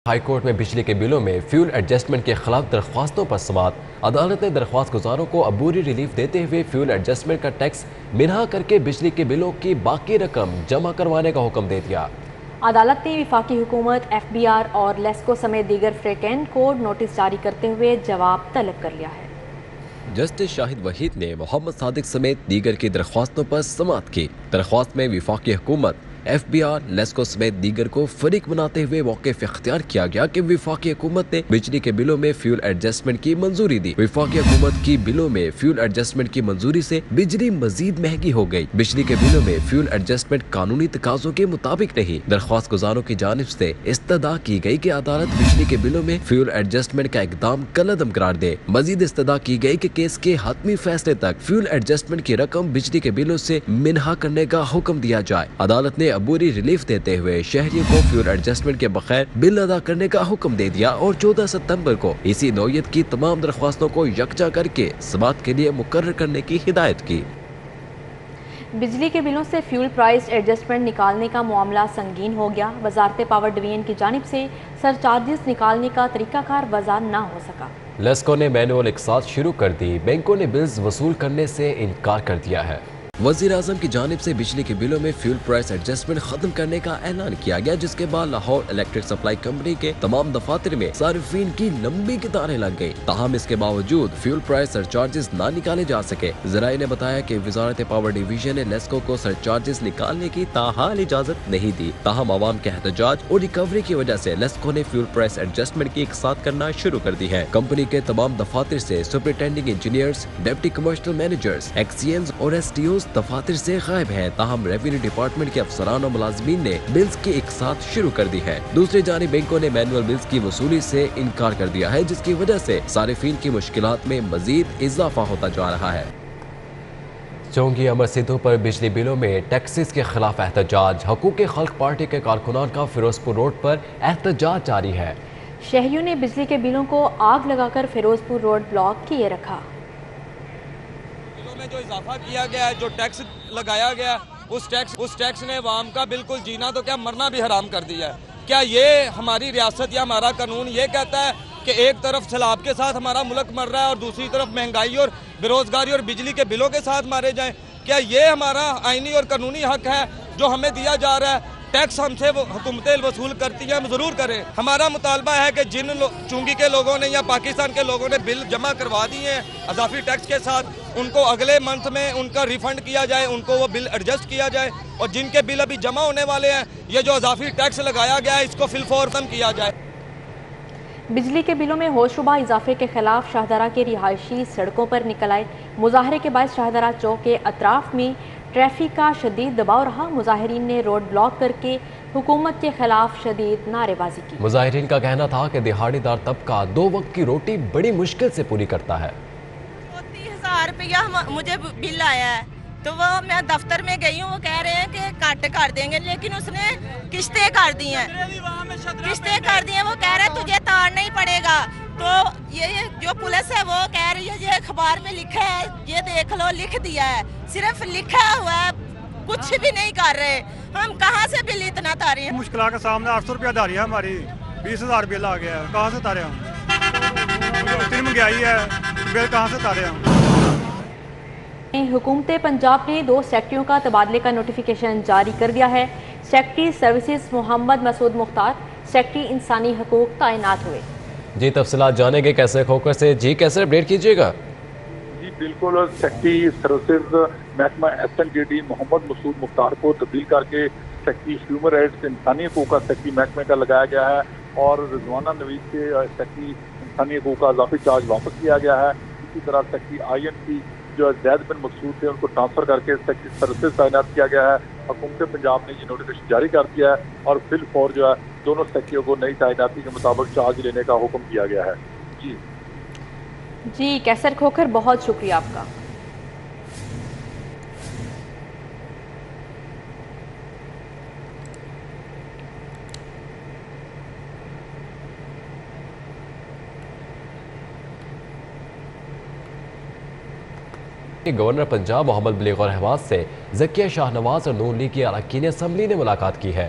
High court میں بجلی کے بلوں میں فیول ایڈجسٹمنٹ کے خلاف درخواستوں پر سماعت۔ عدالت نے درخواست گزاروں کو عبوری ریلیف دیتے ہوئے فیول ایڈجسٹمنٹ کا ٹیکس منہا کر کے بجلی کے بلوں کی باقی رقم جمع کروانے کا حکم دے دیا۔ عدالت نے وفاقی حکومت، ایف بی آر اور لیسکو سمیت دیگر فریقین کو نوٹس جاری کرتے ہوئے جواب طلب کر لیا ہے۔ جسٹس شاہد وحید نے محمد صادق سمیت دیگر کی درخواستوں پر سماعت کی۔ درخواست میں وفاقی حکومت، ایف بی آر، لیسکو سمیت دیگر کو فریق بناتے ہوئے موقف اختیار کیا گیا کہ وفاقی حکومت نے بجلی کے بلوں میں فیول ایڈجسٹمنٹ کی منظوری دی۔ وفاقی حکومت کی بلوں میں فیول ایڈجسٹمنٹ کی منظوری سے بجلی مزید مہنگی ہو گئی۔ بجلی کے بلوں میں فیول ایڈجسٹمنٹ قانونی تقاضوں کے مطابق نہیں۔ درخواست گزاروں کی جانب سے استدعا کی گئی کہ عدالت بجلی کے بلوں میں فیول ایڈجسٹمنٹ کا اقدام کالعدم قرار دے۔ مزید استدعا کی گئی کہ کیس کے حتمی فیصلے تک فیول ایڈجسٹمنٹ کی رقم بجلی کے بلوں سے منہا کرنے کا حکم دیا جائے۔ عدالت نے عبوری ریلیف دیتے ہوئے شہریوں کو فیول ایڈجسٹمنٹ کے بغیر بل ادا کرنے کا حکم دے دیا اور 14 ستمبر کو اسی نوعیت کی تمام درخواستوں کو یکجا کر کے سماعت کے لیے مقرر کرنے کی ہدایت کی۔ بجلی کے بلوں سے فیول پرائس ایڈجسٹمنٹ نکالنے کا معاملہ سنگین ہو گیا۔ وزارت پاور ڈویژن کی جانب سے سرچارجز نکالنے کا طریقہ کار وضع نہ ہو سکا۔ لیسکو نے مینول اقساط شروع کر دی، بینکوں نے بلز وصول کرنے سے انکار کر دیا ہے۔ وزیر اعظم کی جانب سے بجلی کے بلوں میں فیول پرائس ایڈجسٹمنٹ ختم کرنے کا اعلان کیا گیا، جس کے بعد لاہور الیکٹرک سپلائی کمپنی کے تمام دفاتر میں صارفین کی لمبی قطاریں لگ گئی۔ تاہم اس کے باوجود فیول پرائس سرچارجز نہ نکالے جا سکے۔ ذرائع نے بتایا کہ وزارت پاور ڈویژن نے لیسکو کو سرچارجز نکالنے کی تاحال اجازت نہیں دی۔ تاہم عوام کے احتجاج اور ریکوری کی وجہ سے لیسکو نے فیول پرائس ایڈجسٹمنٹ کی اقساط کرنا شروع کر دی ہے۔ کمپنی کے تمام دفاتر سے superintending engineers, deputy commercial managers, XENs اور ایس ٹی اوز دفاتر سے غائب ہیں۔ تاہم ریونیو ڈپارٹمنٹ کے افسران اور ملازمین نے بلز کی اقساط شروع کر دی ہے۔ دوسری جانب بینکوں نے مینول بلز کی وصولی سے انکار کر دیا ہے، جس کی وجہ سے صارفین کی مشکلات میں مزید اضافہ ہوتا جا رہا ہے۔ چونگی امر سدھو پر بجلی بلوں میں ٹیکسز کے خلاف احتجاج۔ حقوق خلق پارٹی کے کارکنان کا فیروز پور روڈ پر احتجاج جاری ہے۔ شہریوں نے بجلی کے بلوں کو آگ لگا کر فیروز پور روڈ بلاک کیے رکھا۔ بلوں میں جو اضافہ کیا گیا ہے، جو ٹیکس لگایا گیا، اس ٹیکس نے عوام کا بالکل جینا تو کیا مرنا بھی حرام کر دیا ہے۔ کیا یہ ہماری ریاست یا ہمارا قانون یہ کہتا ہے کہ ایک طرف سیلاب کے ساتھ ہمارا ملک مر رہا ہے اور دوسری طرف مہنگائی اور بےروزگاری اور بجلی کے بلوں کے ساتھ مارے جائیں؟ کیا یہ ہمارا آئینی اور قانونی حق ہے جو ہمیں دیا جا رہا ہے؟ ٹیکس ہم سے حکومتیں وصول کرتی ہیں، ہم ضرور کریں۔ ہمارا مطالبہ ہے کہ جن چونگی کے لوگوں نے یا پاکستان کے لوگوں نے بل جمع کروا دیے ہیں اضافی ٹیکس کے ساتھ، ان کو اگلے منتھ میں ان کا ریفنڈ کیا جائے، ان کو وہ بل ایڈجسٹ کیا جائے، اور جن کے بل ابھی جمع ہونے والے ہیں، یہ جو اضافی ٹیکس لگایا گیا ہے اس کو فی الفور ختم کیا جائے۔ بجلی کے بلوں میں ہوشربا اضافے کے خلاف شاہدرہ کے رہائشی سڑکوں پر نکل آئے۔ مظاہرے کے باعث شاہدرہ چوک کے اطراف میں ٹریفک کا شدید دباؤ رہا۔ مظاہرین نے روڈ بلاک کر کے حکومت کے خلاف شدید نعرے بازی کی۔ مظاہرین کا کہنا تھا کہ دہاڑی دار طبقہ 2 وقت کی روٹی بڑی مشکل سے پوری کرتا ہے۔ 30,000 روپیہ مجھے بل آیا ہے، تو وہ میں دفتر میں گئی ہوں، وہ کہہ رہے ہیں کہ کٹ کر دیں گے، لیکن اس نے قسطیں کر دی ہیں۔ وہ کہہ رہے ہیں تجھے تارنا ہی پڑے گا۔ تو یہ جو پولیس ہے وہ کہہ رہی ہے یہ اخبار میں لکھا ہے، یہ دیکھ لو، لکھ دیا ہے، صرف لکھا ہوا ہے، کچھ بھی نہیں کر رہے۔ ہم کہاں سے بل اتنا تارے ہیں؟ مشکلات کا سامنا 800 روپیہ داری ہے ہماری، 20,000 بل آ گیا ہے، کہاں سے تارے ہم؟ اتنی مہنگائی ہے، بل کہاں سے تارے ہم؟ حکومت پنجاب نے 2 سیکٹریوں کا تبادلے کا نوٹیفیکیشن جاری کر دیا ہے۔ سیکٹری سروسز محمد مسعود مختار، سیکٹری انسانی حقوق تعینات ہوئے۔ جی تفصیلات جانیں گے کیسر کھوکھر سے۔ جی کیسر اپڈیٹ کیجیے گا۔ جی بالکل، سیکٹری سروسز محکمہ SNJD محمد مسعود مختار کو تبدیل کر کے سیکٹری ہیومن رائٹس انسانی حقوق کا سیکٹری محکمے کا لگایا گیا ہے، اور رضوانہ نوید کے سیکٹری انسانی حقوق کا اضافی چارج واپس کیا گیا ہے۔ اسی طرح سیکٹری INC جو زید بن مقصود تھے ان کو ٹرانسفر کر کے سیکٹری سروسز تعینات کیا گیا ہے۔ حکومت پنجاب نے یہ نوٹیفیکیشن جاری کر دیا ہے اور فی الفور جو ہے دونوں سیکٹریوں کو نئی تعیناتی کے مطابق چارج لینے کا حکم دیا گیا ہے۔ جی کیسر کھوکھر، بہت شکریہ آپ کا۔ گورنر پنجاب محمد بلیغ الرحمن سے ذکیہ شاہ نواز اور نون لیگ کی اراکین اسمبلی نے ملاقات کی ہے۔